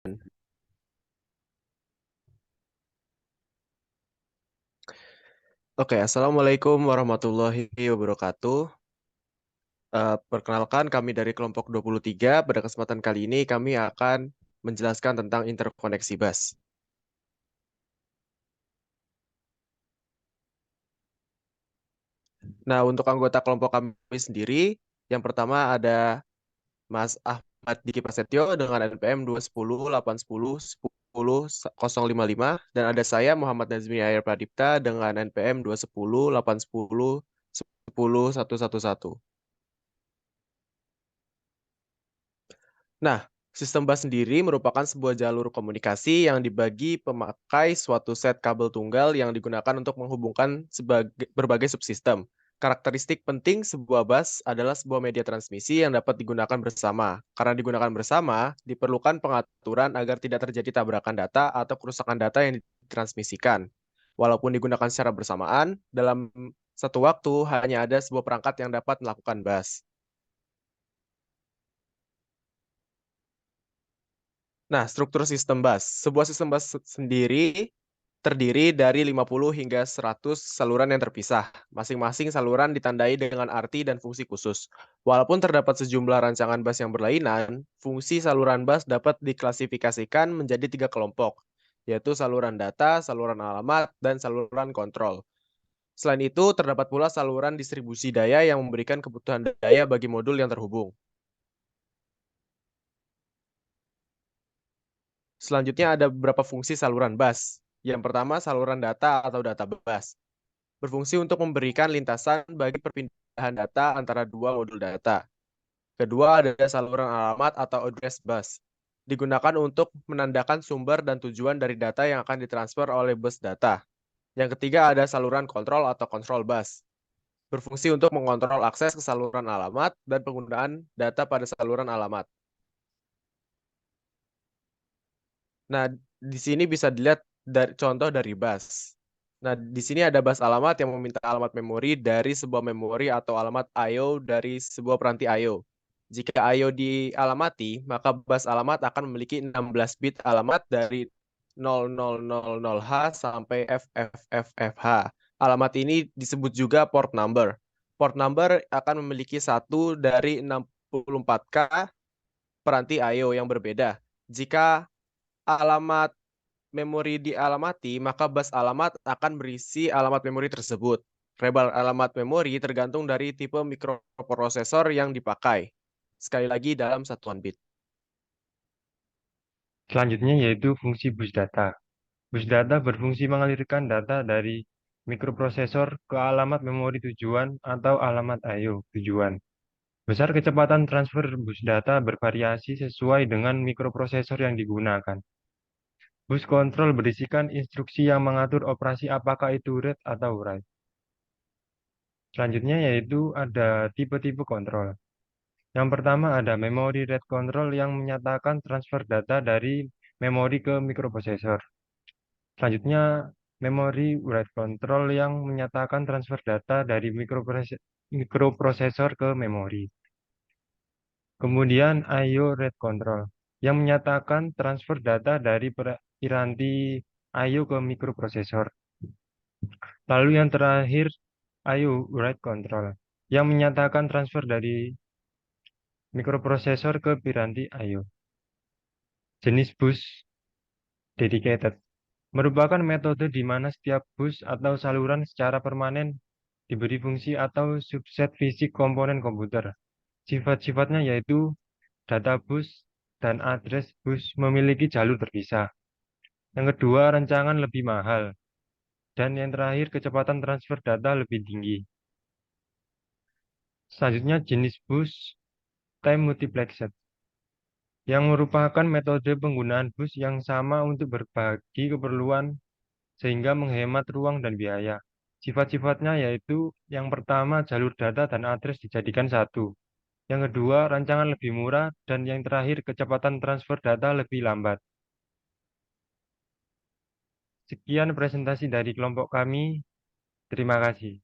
Oke, Assalamualaikum warahmatullahi wabarakatuh. Perkenalkan kami dari kelompok 23. Pada kesempatan kali ini kami akan menjelaskan tentang interkoneksi bus. Nah, untuk anggota kelompok kami sendiri, yang pertama ada Mas Ahmad Diki Prasetyo dengan NPM 210-810-10-055, dan ada saya Muhammad Nazmi Ayer Pradipta dengan NPM 210-810-10-111. Nah, sistem bus sendiri merupakan sebuah jalur komunikasi yang dibagi pemakai suatu set kabel tunggal yang digunakan untuk menghubungkan berbagai subsistem. Karakteristik penting sebuah bus adalah sebuah media transmisi yang dapat digunakan bersama. Karena digunakan bersama, diperlukan pengaturan agar tidak terjadi tabrakan data atau kerusakan data yang ditransmisikan. Walaupun digunakan secara bersamaan, dalam satu waktu hanya ada sebuah perangkat yang dapat melakukan bus. Nah, struktur sistem bus. Sebuah sistem bus sendiri terdiri dari 50 hingga 100 saluran yang terpisah. Masing-masing saluran ditandai dengan arti dan fungsi khusus. Walaupun terdapat sejumlah rancangan bus yang berlainan, fungsi saluran bus dapat diklasifikasikan menjadi 3 kelompok, yaitu saluran data, saluran alamat, dan saluran kontrol. Selain itu, terdapat pula saluran distribusi daya yang memberikan kebutuhan daya bagi modul yang terhubung. Selanjutnya ada beberapa fungsi saluran bus. Yang pertama, saluran data atau data bus. Berfungsi untuk memberikan lintasan bagi perpindahan data antara dua modul data. Kedua, ada saluran alamat atau address bus. Digunakan untuk menandakan sumber dan tujuan dari data yang akan ditransfer oleh bus data. Yang ketiga, ada saluran kontrol atau control bus. Berfungsi untuk mengontrol akses ke saluran alamat dan penggunaan data pada saluran alamat. Nah, di sini bisa dilihat dari contoh dari bus. Nah, di sini ada bus alamat yang meminta alamat memori dari sebuah memori atau alamat I/O dari sebuah peranti I/O. Jika I/O dialamati, maka bus alamat akan memiliki 16 bit alamat dari 0000H sampai FFFFH. Alamat ini disebut juga port number. Port number akan memiliki satu dari 64K peranti I/O yang berbeda. Jika alamat memori dialamati, maka bus alamat akan berisi alamat memori tersebut. Rebel alamat memori tergantung dari tipe mikroprosesor yang dipakai. Sekali lagi dalam satuan bit. Selanjutnya yaitu fungsi bus data. Bus data berfungsi mengalirkan data dari mikroprosesor ke alamat memori tujuan atau alamat I/O tujuan. Besar kecepatan transfer bus data bervariasi sesuai dengan mikroprosesor yang digunakan. Bus kontrol berisikan instruksi yang mengatur operasi apakah itu read atau write. Selanjutnya yaitu ada tipe-tipe kontrol. Yang pertama ada memory read control yang menyatakan transfer data dari memori ke mikroprosesor. Selanjutnya, memory write control yang menyatakan transfer data dari mikroprosesor ke memori. Kemudian I/O read control yang menyatakan transfer data dari piranti I/O ke mikroprosesor. Lalu yang terakhir I/O write control yang menyatakan transfer dari mikroprosesor ke piranti I/O. Jenis bus dedicated merupakan metode di mana setiap bus atau saluran secara permanen diberi fungsi atau subset fisik komponen komputer. Sifat-sifatnya yaitu data bus dan address bus memiliki jalur terpisah. Yang kedua, rancangan lebih mahal. Dan yang terakhir, kecepatan transfer data lebih tinggi. Selanjutnya, jenis bus time multiplexed, yang merupakan metode penggunaan bus yang sama untuk berbagi keperluan sehingga menghemat ruang dan biaya. Sifat-sifatnya yaitu yang pertama, jalur data dan address dijadikan satu. Yang kedua, rancangan lebih murah. Dan yang terakhir, kecepatan transfer data lebih lambat. Sekian presentasi dari kelompok kami. Terima kasih.